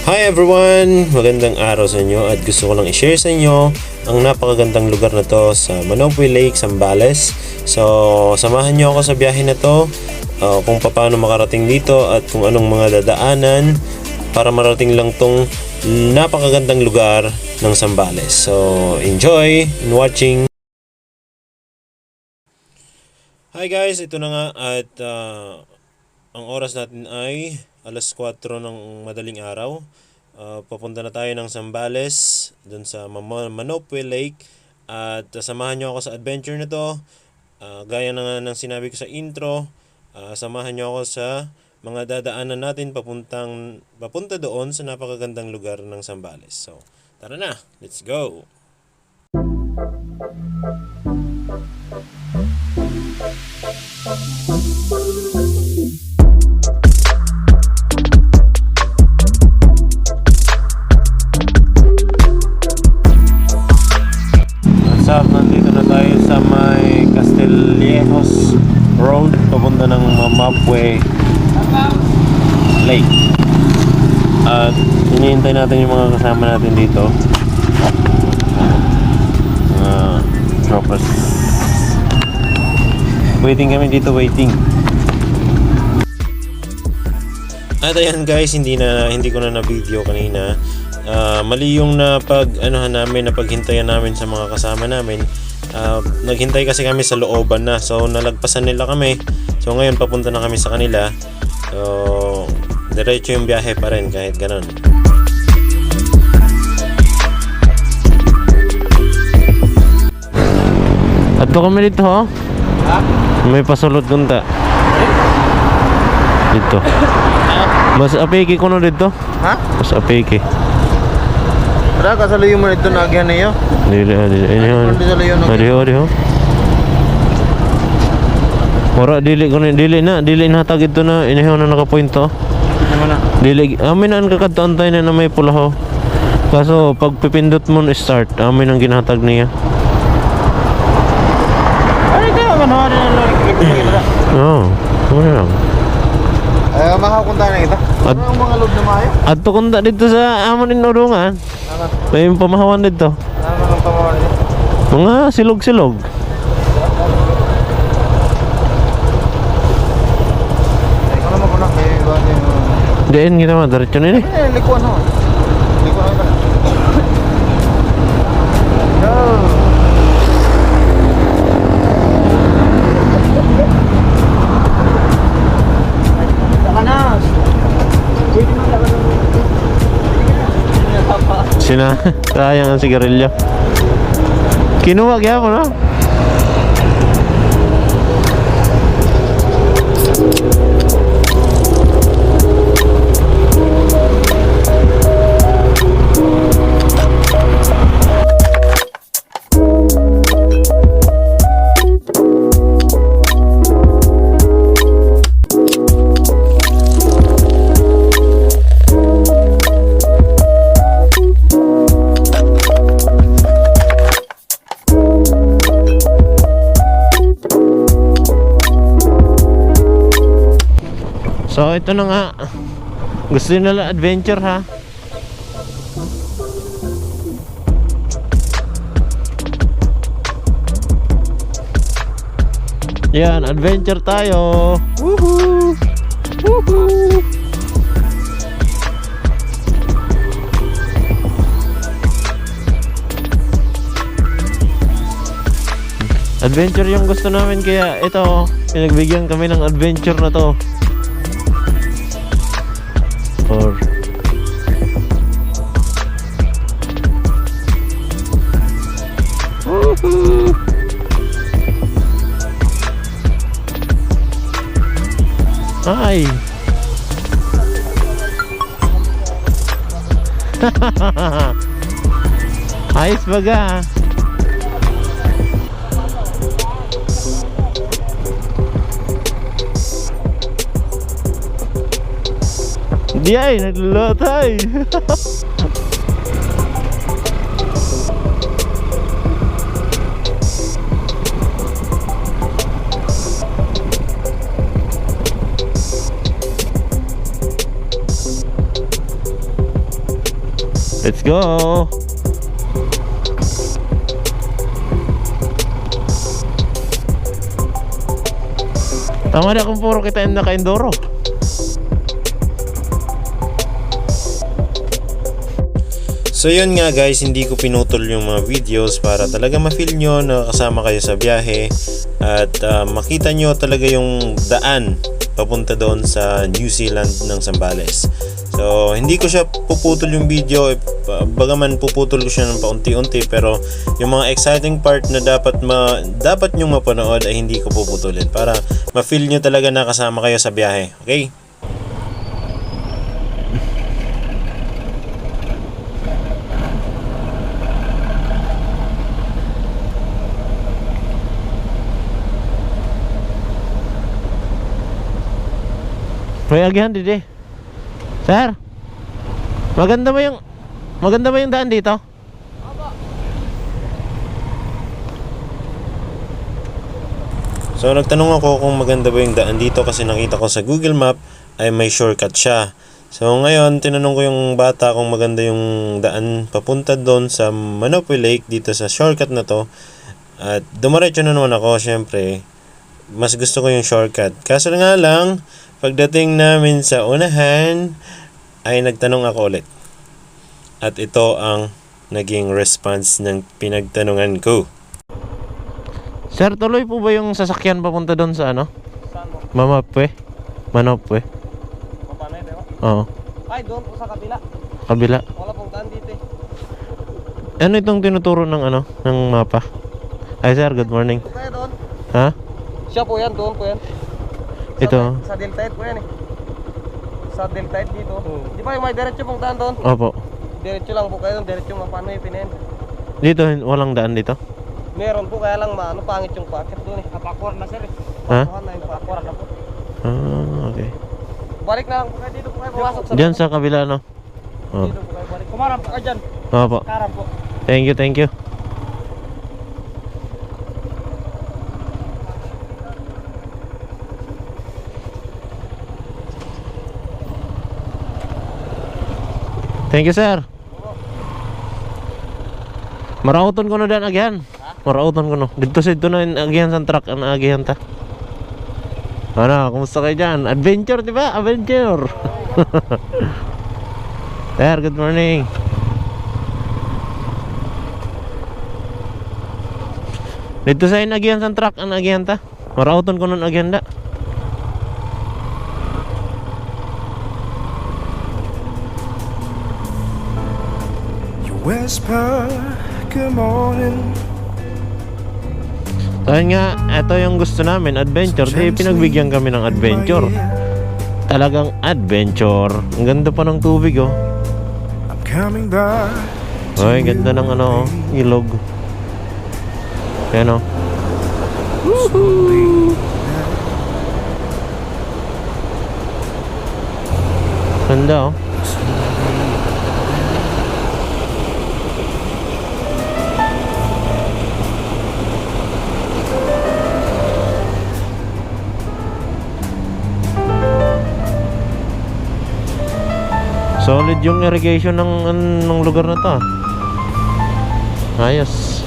Hi everyone! Magandang araw sa inyo at gusto ko lang i-share sa inyo ang napakagandang lugar na to sa Manopoy Lake, Zambales. So, samahan nyo ako sa biyahe na to kung paano makarating dito at kung anong mga dadaanan para marating lang tong napakagandang lugar ng Zambales. So, enjoy in watching! Hi guys! Ito na nga at ang oras natin ay alas 4 ng madaling araw. Papunta na tayo ng Zambales, dun sa Manopoy Lake. At samahan nyo ako sa adventure na to. Gaya na nga ng sinabi ko sa intro, samahan nyo ako sa mga dadaanan natin papunta doon sa napakagandang lugar ng Zambales. So, tara na! Let's go! Nandito na tayo sa may Castillejos Road papunta ng Manopoy Lake. At hinihintay natin yung mga kasama natin dito. Tropas. Waiting kami dito, waiting. At ayan guys, hindi ko na video kanina. Mali yung napaghintayan namin sa mga kasama namin. Naghintay kasi kami sa looban na, so nalagpasan nila kami. So ngayon papunta na kami sa kanila. So diretso yung biyahe pa rin kahit ganon. Ato kami dito ho. Ha? May pasulot kunta. Dito. Mas apiki ko no dito. Ha? Mas apiki. Tara, kasalayo mo ito na agyan niyo. Dili. Adiho. Ora dili na tag ito na inihaw na naka-point to. Mana? Dili amin ang kakadto antay na may pula ho. Kaso pag pipindot mo start, amin ang ginhatag niya. Ay, kaya manood na lang ikikita. Oo. Wala lang. Ay, makakunta na kita. Ano ang mga load na maayo? Adto kunta dito sa amon inurungan. May pamahawan dito. Ano ang pamawan niyo? Mga silog-silog. Ay, ano mo ko na kayo ba niyo? Diyan kita mga diretso na ini. Likuan ho. Likuan na. Yo. Sina, sayang ang sigarilyo. Kinuha kaya mo no? So ito na nga. Gusto nila adventure ha. Yan, adventure tayo. Woohoo! Woohoo! Adventure yung gusto namin, kaya ito, pinagbigyan kami ng adventure na to. Or woohoo! Ay! Ayos baga. Di ay, naglulotay. Let's go! Tama na kung puro kita yung naka-enduro. So yun nga guys, hindi ko pinutol yung mga videos para talaga ma-feel nyo na kasama kayo sa biyahe at makita nyo talaga yung daan papunta doon sa New Zealand ng Zambales. So hindi ko siya puputol yung video, bagaman puputol ko siya ng paunti-unti, pero yung mga exciting part na dapat nyong mapanood ay hindi ko puputulin para ma-feel nyo talaga na kasama kayo sa biyahe. Okay? May agihan didi. Sir. Maganda ba yung daan dito? So nagtanong ako kung maganda ba yung daan dito kasi nakita ko sa Google Map ay may shortcut siya. So ngayon tinanong ko yung bata kung maganda yung daan papunta doon sa Manopoe Lake dito sa shortcut na to. At dumiretso na naman ako, syempre. Mas gusto ko yung shortcut. Kaso nga lang, pagdating namin sa unahan, ay nagtanong ako ulit. At ito ang naging response ng pinagtanungan ko. Sir, tuloy po ba yung sasakyan papunta doon sa ano? Saan mo? Manopoe? Manopoe? Paano ito? Oo. Ay, doon po sa kabila. Kabila. Wala pong daan dito eh. Ano itong tinuturo ng ano? Ng mapa? Ay sir, good morning. Kaya doon. Ha? Siya po yan, doon po yan. Ito? Sa Deltide po yan eh. Sa Deltide dito. Di ba yung may diretso pong daan doon? Opo. Diretso lang po kayo doon, diretso mapano yung pinin. Dito, walang daan dito? Meron po, kaya lang maano, pangit yung packet doon eh. Napakuran na sir eh. Ha? Pakuran na yung pakuran na po. Ah, okay. Balik na lang po kayo dito po kayo pumasok sa Diyan sa kabila, no? Oh. Dito po kayo balik. Kumarap po kayo dyan. Opo. Karap po. Thank you, thank you. Thank you, sir. Marauton ko na dan agihan. Marauton ko no. Dito sa ito na yung agihan sa truck ang agihan ta. Ano, kumusta kayo dyan? Adventure, di ba? Adventure. Sir, good morning. Dito sa yung agihan sa truck ang agihan ta. Marauton ko na agihan da. Whisper, good morning. So yun nga, ito yung gusto namin, adventure. Di pinagbigyan kami ng adventure. Talagang adventure. Ang ganda pa ng tubig, oh. I'm coming back. Ay, ganda ng ano, ilog. Yan, oh. Ganda, oh. Solid yung irrigation ng lugar na to. Ayos.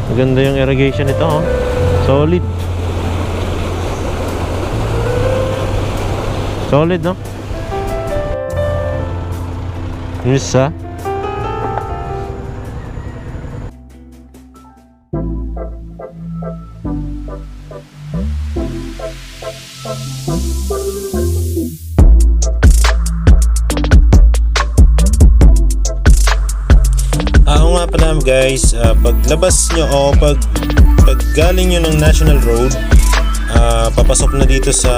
Maganda yung irrigation nito, oh. Solid. Solid, no? Isa. Nga pala guys, paglabas nyo o pag galing nyo ng National Road, papasok na dito sa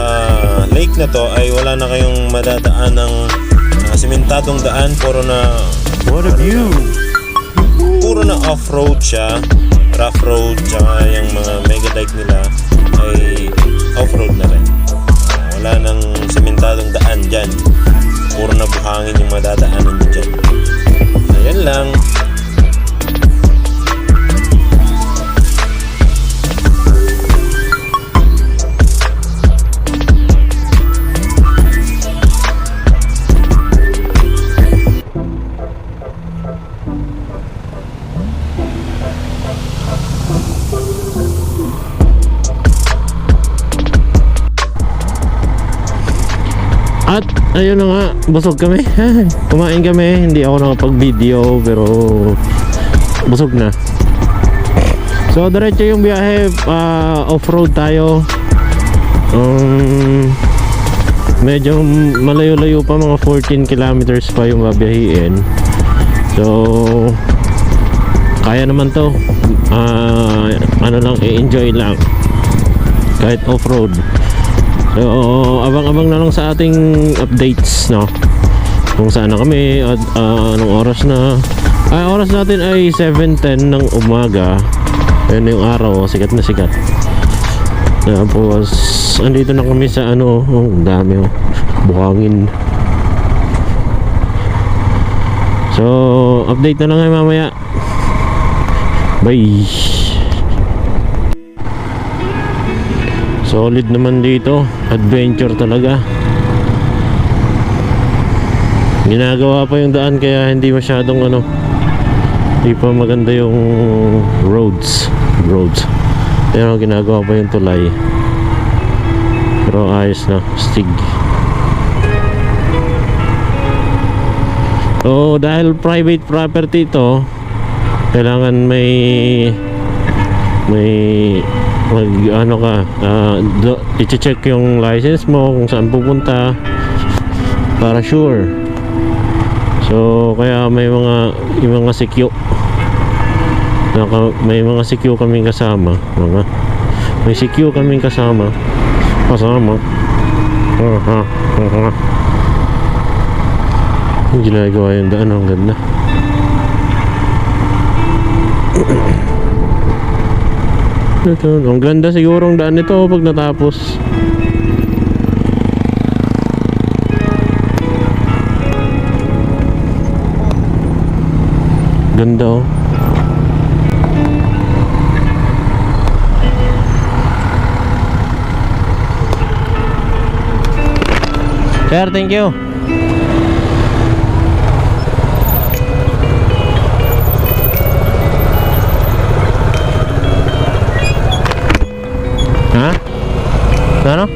lake na to, ay wala na kayong madadaan ng simentadong daan. Puro na what a view, puro na off-road siya, rough road, tsaka yung mga mega bike nila ay off-road na rin. Wala nang simentadong daan dyan, puro na buhangin yung madadaanan nyo dyan. Ayan lang. At ayun na nga, busog kami. Kumain kami, hindi ako nakapag-video pero busog na. So diretso yung biyahe, off-road tayo. Medyo malayo-layo pa, mga 14 kilometers pa yung babiyahiin. So kaya naman to. Ano lang, i-enjoy lang kahit off-road. So abang-abang na lang sa ating updates, no, kung saan na kami at anong oras na. Oras natin ay 7:10 ng umaga. Ayun yung araw, sikat na sikat. Tapos andito na kami sa ano, ang dami buhangin. So update na lang kayo mamaya. Bye. Solid naman dito, adventure talaga. Ginagawa pa yung daan kaya hindi masyadong ano, hindi pa maganda yung roads. Pero ginagawa pa yung tulay. Pero ayos na, stig. So dahil private property ito, kailangan may ano ka, i-check yung license mo kung saan pupunta para sure. So kaya may mga secure, may mga secure kaming kasama, may secure kaming kasama. Yung ginagawa yung daan, ang ganda. Ito, ang ganda siguro ang daan nito pag natapos. Ganda, oh. Sir, thank you. Ha? Ano?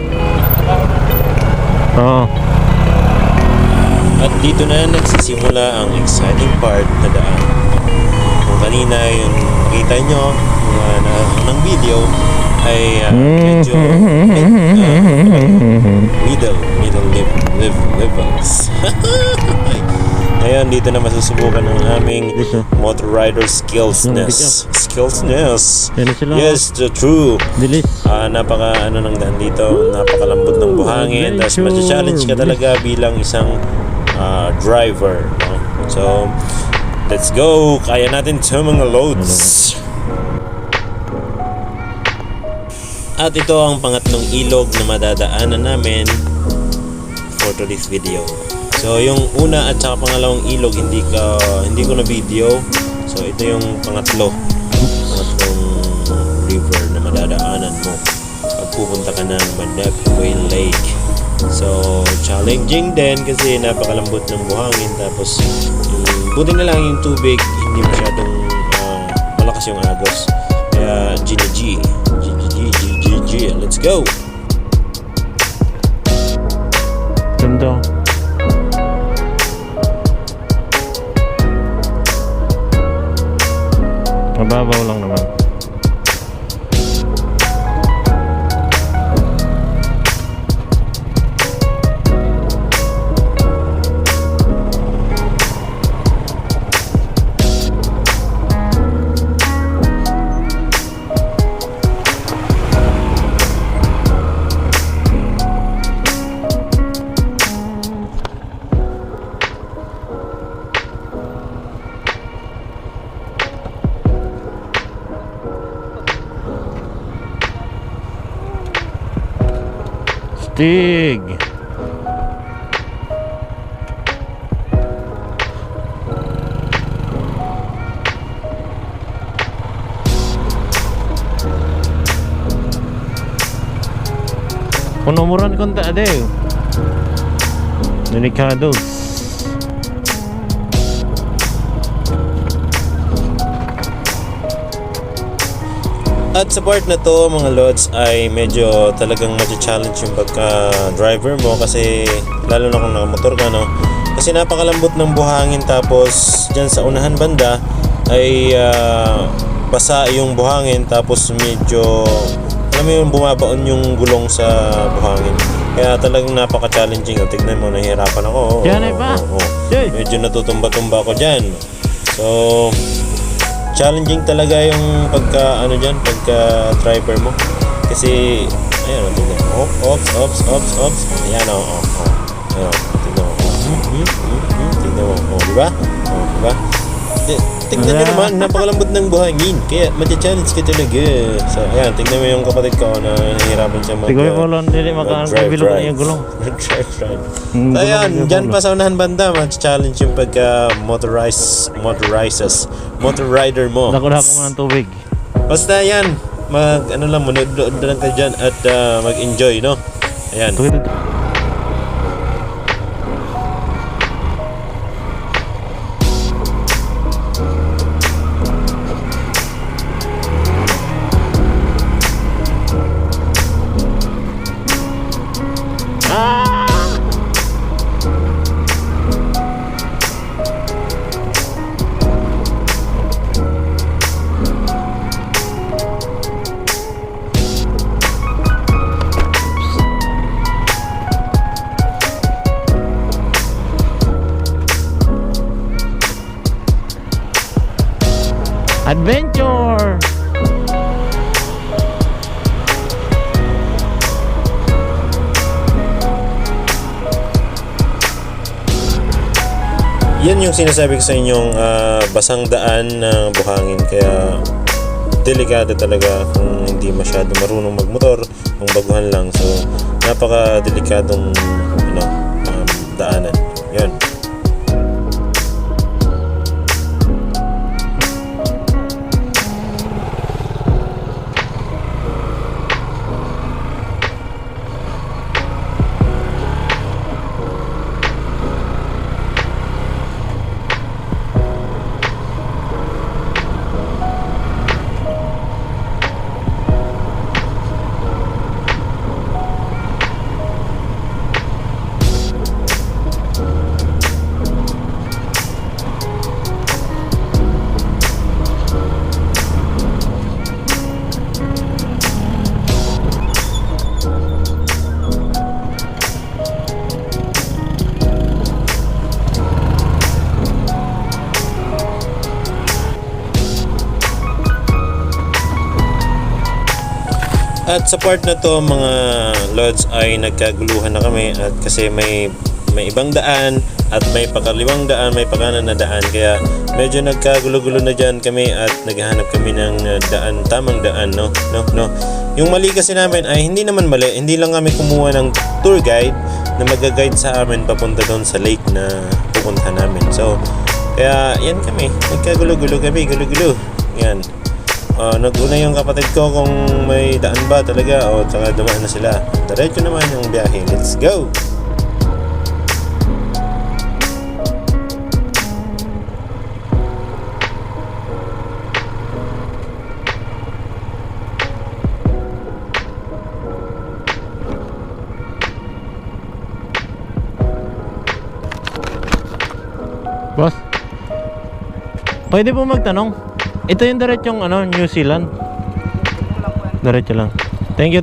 Oo. At dito na nagsisimula ang exciting part na daan. Kung kanina yung nakita nyo ng video ay medyo middle levels. Ngayon dito na masusubukan ng aming motor rider skillsness. Yan sila. Yes, the true. Bilis. Napaka ano ng daan dito, napakalambot ng buhangin. Tapos ma-challenge ka talaga bilang isang driver, no? So let's go, kaya natin ito mga loads. At ito ang pangatlong ilog na madadaanan namin for today's video. So yung una at saka pangalawang ilog hindi ko na video. So ito yung pangatlong river na madadaanan mo pag pupunta ka ng Manapaway Lake. So challenging din kasi napakalambot ng buhangin. Tapos buti na lang yung tubig hindi masyadong malakas yung agos. Kaya GG, let's go. Ganda. Mababaw lang naman. Stig. Panomuran konta ade. Delicados. At sa part na to mga lods ay medyo talagang challenge yung pagka-driver mo kasi lalo na kung nakamotor ka, no? Kasi napakalambot ng buhangin, tapos dyan sa unahan banda ay basa yung buhangin, tapos medyo alam mo yung bumabaon yung gulong sa buhangin. Kaya talagang napaka-challenging. Tignan mo, nahihirapan ako. Yan ay ba? Medyo natutumba-tumba ako dyan. So challenging talaga yung pagka driver mo. Kasi ayan, tignan mo. Ops. Ayan, Ayan, tignan mo. Tignan mo. Diba? Diba? Tignan nyo naman, napakalambot ng buhangin. Kaya challenge ka talaga. So ayan, tignan mo yung kapatid ko na nahihirapan siya Siguro ko lang dili makabilog niya gulong. Mag-drive. So ayan, dyan pa sa unahan banda, challenge yung pagka motor-rider mo. Dako mo ng tubig. Basta yan, manood lang ka dyan at mag-enjoy, no? Ayan. Adventure! Yan yung sinasabi ko sa inyong basang daan na buhangin. Kaya delikado talaga kung hindi masyado marunong magmotor, kung baguhan lang. So napaka-delikadong daanan. Yan. At sa part na to mga lods ay nagkaguluhan na kami at kasi may ibang daan at may pakaliwang daan, may pakanan na daan, kaya medyo nagkagulo-gulo na dyan kami at naghahanap kami ng daan, tamang daan, no? Yung mali kasi namin ay hindi naman mali, hindi lang kami kumuha ng tour guide na mag-guide sa amin papunta doon sa lake na pupunta namin. So kaya yan kami, nagkagulo-gulo kami, gulo-gulo. Yan. Naguna yung kapatid ko kung may daan ba talaga o tsaka dumaan na sila. Diretso naman yung biyahe. Let's go! Boss, pwede po magtanong? Ito yung diretsong New Zealand. Diretso lang. Thank you.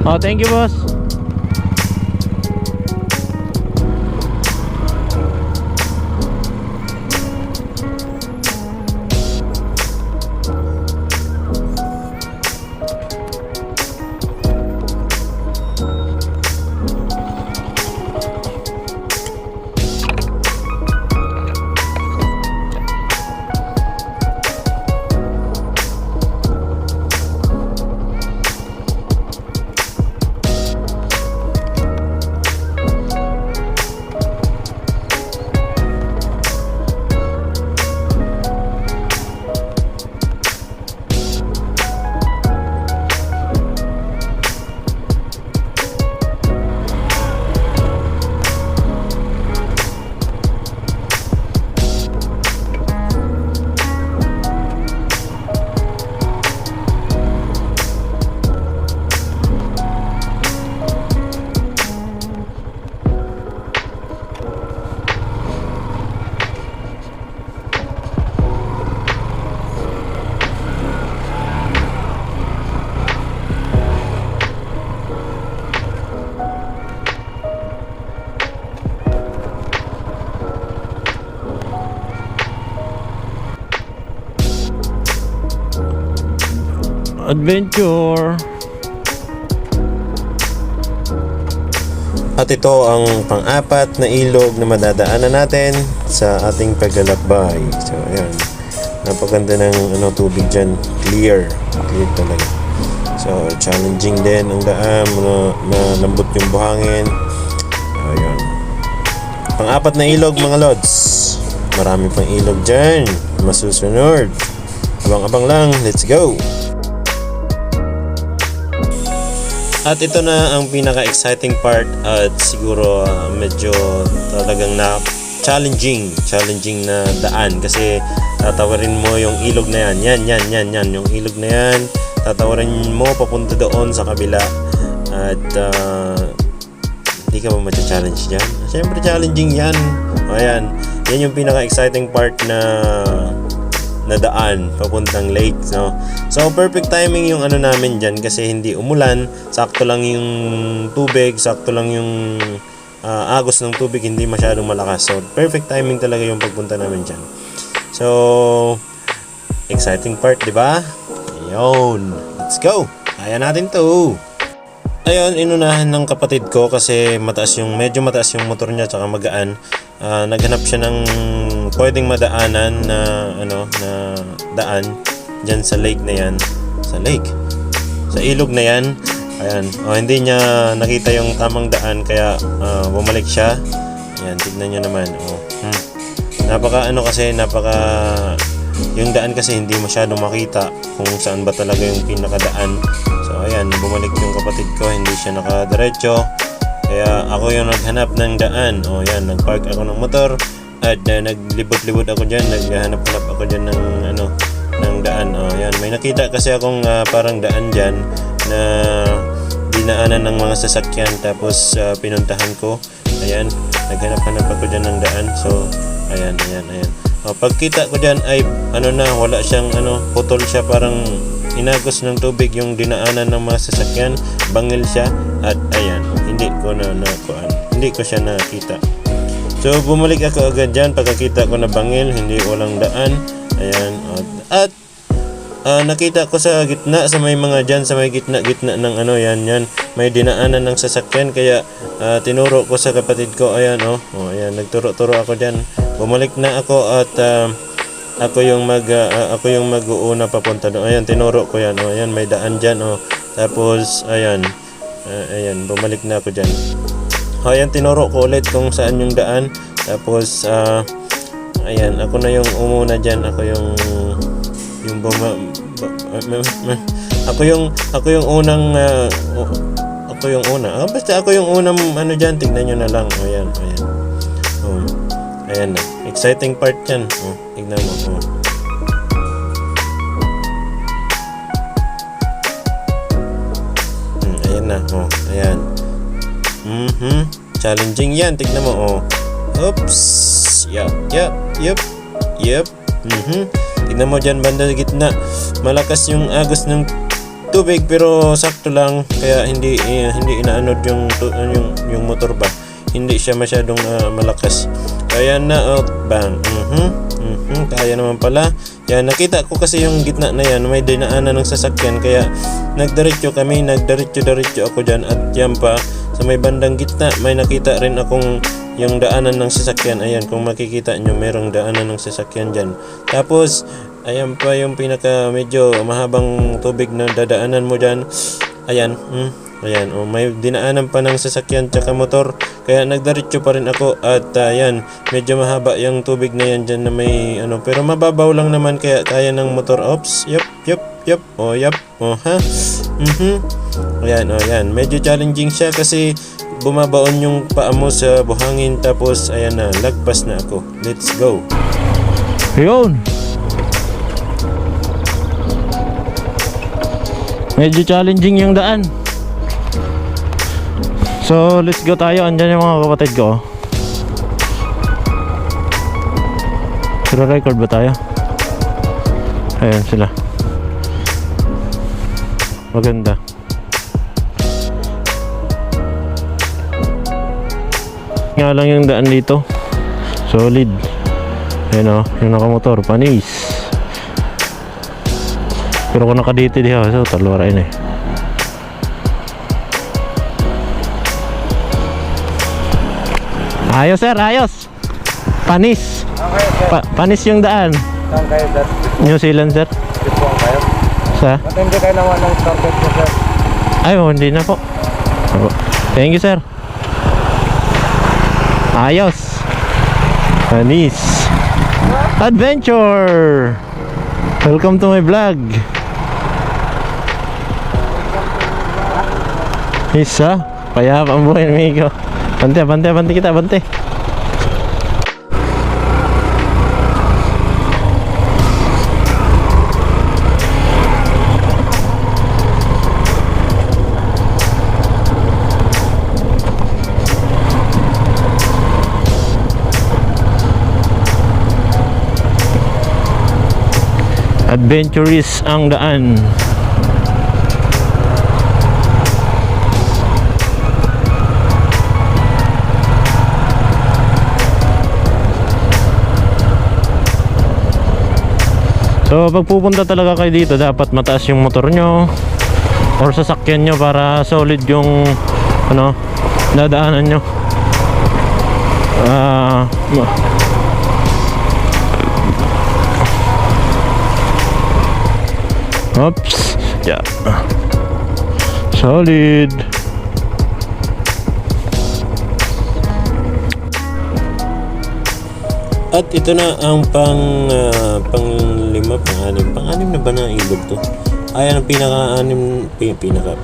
Oh, thank you, boss. Adventure. At ito ang pang-apat na ilog na madadaanan natin sa ating paglalakbay. So ayan, napaganda ng tubig dyan, clear talaga. So challenging din ang daan, malambot yung buhangin. Ayan, pang-apat na ilog mga lods. Marami pang ilog dyan masusunod. Abang-abang lang, let's go! At ito na ang pinaka-exciting part at siguro medyo talagang na challenging na daan kasi tatawarin mo yung ilog na yan, yung ilog na yan, tatawarin mo papunta doon sa kabila at hindi ka ba ma-challenge dyan? Siyempre challenging yan. Ayan, yan yung pinaka-exciting part na daan papuntang lake, no? So perfect timing yung namin dyan kasi hindi umulan, sakto lang yung tubig, sakto lang yung agos ng tubig, hindi masyadong malakas. So perfect timing talaga yung pagpunta namin dyan. So exciting part, di ba? Ayun, let's go, kaya natin to. Ayun, inunahan ng kapatid ko kasi medyo mataas yung motor niya tsaka magaan. Naghanap siya ng pwedeng madaanan na daan diyan sa lake na yan. Sa ilog na yan. Ayan, hindi niya nakita yung tamang daan kaya bumalik siya. Ayan, tignan niyo naman. Napaka yung daan kasi hindi masyadong makita kung saan ba talaga yung pinakadaan. So ayan, bumalik yung kapatid ko, hindi siya nakadiretso. Kaya ako yung naghanap ng daan. Ayan, nagpark ako ng motor at naglibot-libot ako diyan, naghanap-hanap ako diyan ng daan. Ayan, may nakita kasi akong parang daan diyan na dinaanan ng mga sasakyan tapos pinuntahan ko. Ayan, naghanap-hanap ako diyan ng daan. So ayan. Pagkita ko dyan ay wala siyang putol siya, parang inagos ng tubig yung dinaanan ng mga sasakyan, bangil siya at ayan, hindi ko siya nakita. So bumalik ako agad dyan pagkakita ko na bangil, walang daan. Ayan, at nakita ko sa gitna, sa may gitna ng yan, may dinaanan ng sasakyan kaya tinuro ko sa kapatid ko. Ayan, ayan, nagturo-turo ako dyan. Bumalik na ako at ako yung mag-uuna papunta doon. Ayan, tinuro ko yan. Ayan, may daan dyan. Tapos ayan, bumalik na ako dyan. Ayan, tinuro ko ulit kung saan yung daan. Tapos ayan, ako na yung umuna dyan. Ako yung basta ako yung unang dyan, tignan nyo na lang. Ayan. Ayan na, exciting part yan. Tignan mo. Ayan na. Ayan. Challenging yan, tignan mo. Oops. Yup. Tignan mo dyan banda sa gitna, malakas yung agos ng tubig pero sakto lang kaya hindi inaanod yung motor ba, hindi siya masyadong malakas. Kaya na bang kaya naman pala. Yan, nakita ko kasi yung gitna na yan may dinaanan ng sasakyan kaya nagdiretso ako dyan. At yan pa sa may bandang gitna may nakita rin akong yung daanan ng sasakyan. Ayan, kung makikita nyo merong daanan ng sasakyan dyan. Tapos ayan pa yung pinaka medyo mahabang tubig na dadaanan mo dyan. Ayan, may dinaanan pa ng sasakyan tsaka motor kaya nagdiretso pa rin ako. At ayan, medyo mahaba yung tubig na yan dyan na may pero mababaw lang naman kaya kaya ng motor. Oops, yup. Ayan, medyo challenging siya kasi bumabaon yung paa mo sa buhangin. Tapos ayan na, lagpas na ako. Let's go. Ayun, medyo challenging yung daan. So let's go tayo. Andyan yung mga kapatid ko. Record ba tayo? Ayan sila. Maganda. Nga lang yung daan dito, solid. Ayan yung nakamotor, panis. Pero kung nakadito diha, so talura ini. Ayos sir, ayos. Panis. Panis yung daan. Saan kayo, sir? New Zealand sir. Dito kayo? Sa? Matindi kayo naman ng target ko, sir. Ay, hindi na po. Thank you sir. Ayos. Panis. Adventure. Welcome to my vlog. Isa. Payapa ang buhay amigo. Bante, bante, bante kita, bante. Adventurous ang daan. So pag pupunta talaga kayo dito, dapat mataas yung motor nyo or sasakyan nyo para solid yung ano, dadaanan nyo. Oops. Yeah. Solid. At ito na ang pang-lima, pang-anim na ba na ilog to? Ayan ang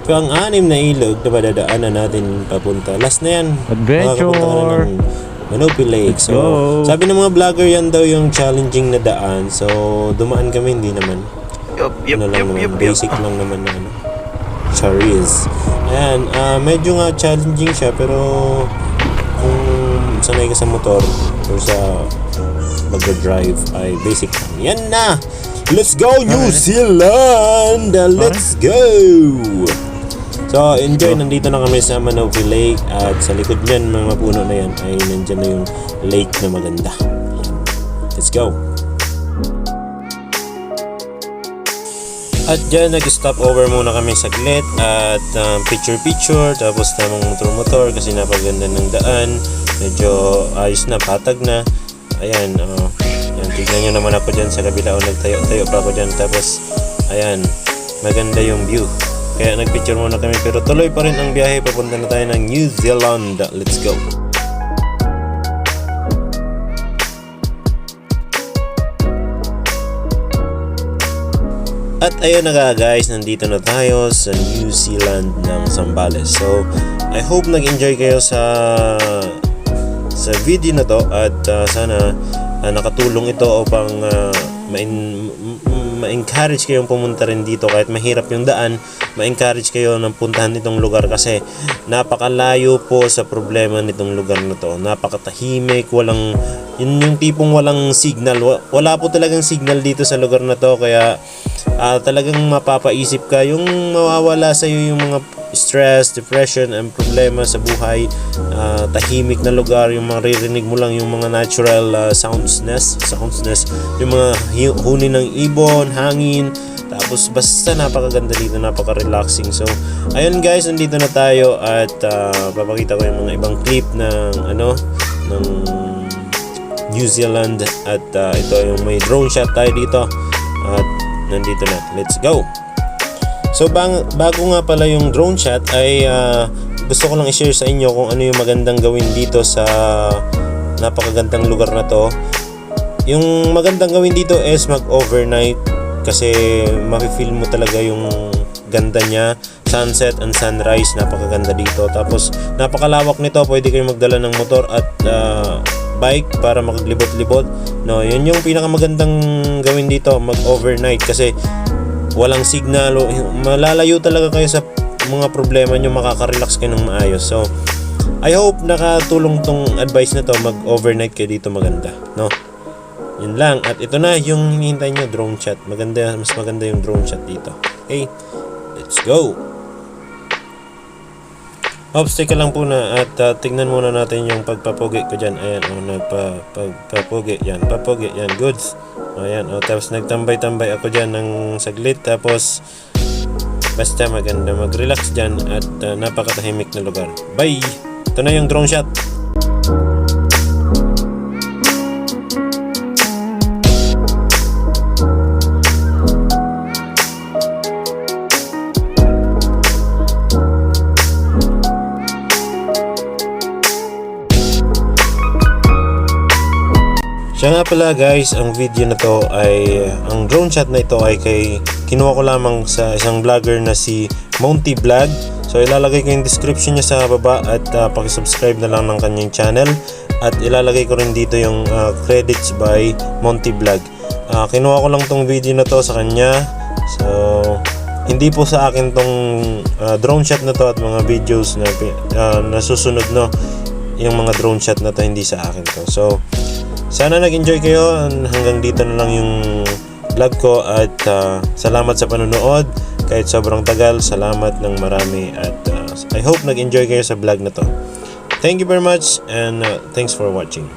pang-anim na ilog na madadaanan natin papunta. Last na yan. Adventure. Makakapunta ka na ng Manopi Lake. So, sabi ng mga vlogger, yan daw yung challenging na daan. So, dumaan kami, hindi naman. Basic lang naman na ano. Charis. Ayan, medyo nga challenging siya, pero kung sanay ka sa motor or sa mag-drive ay basic lang. Yan na! Let's go New Zealand! Let's go! So, enjoy. Nandito na kami sa Manopi Lake at sa likod niyan, mga puno na yan, ay nandyan na yung lake na maganda. Let's go! At dyan, nag-stop over muna kami saglit at picture-picture, tapos tamang motor-motor kasi napaganda ng daan. Medyo ayos na, patag na. Ayan, yan, tignan nyo naman ako dyan sa kabila. Nagtayo-tayo pa ako dyan. Tapos, ayan, maganda yung view. Kaya nag-picture muna kami, pero tuloy pa rin ang biyahe. Papunta na tayo ng New Zealand. Let's go! At ayun na nga guys, nandito na tayo sa New Zealand ng Zambales. So, I hope nag-enjoy kayo sa video na to at sana nakatulong ito upang ma-encourage kayong pumunta rin dito kahit mahirap yung daan. Ma-encourage kayo ng puntahan itong lugar kasi napakalayo po sa problema nitong lugar na to. Napakatahimik, yun yung tipong walang signal. Wala po talagang signal dito sa lugar na to, kaya talagang mapapaisip ka, yung mawawala sa iyo yung mga stress, depression, and problema sa buhay. Tahimik na lugar, yung maririnig mo lang yung mga natural soundsness, yung mga huni ng ibon, hangin. Tapos basta napakaganda dito, napaka-relaxing. So, ayun guys, nandito na tayo at papakita ko yung mga ibang clip ng ng New Zealand at ito yung may drone shot tayo dito at nandito na. Let's go! So bago nga pala yung drone shot ay gusto ko lang i-share sa inyo kung ano yung magandang gawin dito sa napakagandang lugar na to. Yung magandang gawin dito is mag-overnight kasi mafe-feel mo talaga yung ganda niya, sunset and sunrise, napakaganda dito. Tapos napakalawak nito, pwede kayong magdala ng motor at bike para makaglibot-libot. No, yun yung pinakamagandang gawin dito, mag-overnight kasi walang signal, malalayo talaga kayo sa mga problema nyo, makaka-relax kayo ng maayos. So, I hope nakatulong tong advice na to, mag-overnight kayo dito, maganda, no? Yun lang, at ito na yung hinihintay nyo, drone shot. Maganda, mas maganda yung drone shot dito. Okay, let's go! Ops, teka lang po na at tignan muna natin yung pagpapogi ko dyan. Ayan, nagpapogi yan, papogi yan, goods. Ayan, tapos nagtambay-tambay ako dyan ng saglit. Tapos basta maganda mag-relax dyan at napakatahimik na lugar. Bye! Ito na yung drone shot. Siya nga pala guys, ang video na to ay, ang drone shot na ito ay kinuha ko lamang sa isang vlogger na si Monty Vlog. So ilalagay ko yung description niya sa baba at pakisubscribe na lang ng kanyang channel. At ilalagay ko rin dito yung credits by Monty Vlog. Kinuha ko lang tong video na to sa kanya. So hindi po sa akin tong drone shot na to at mga videos na nasusunod, no. Yung mga drone shot na to hindi sa akin to. So sana nag-enjoy kayo. Hanggang dito na lang yung vlog ko at salamat sa panonood. Kahit sobrang tagal, salamat ng marami at I hope nag-enjoy kayo sa vlog na to. Thank you very much and thanks for watching.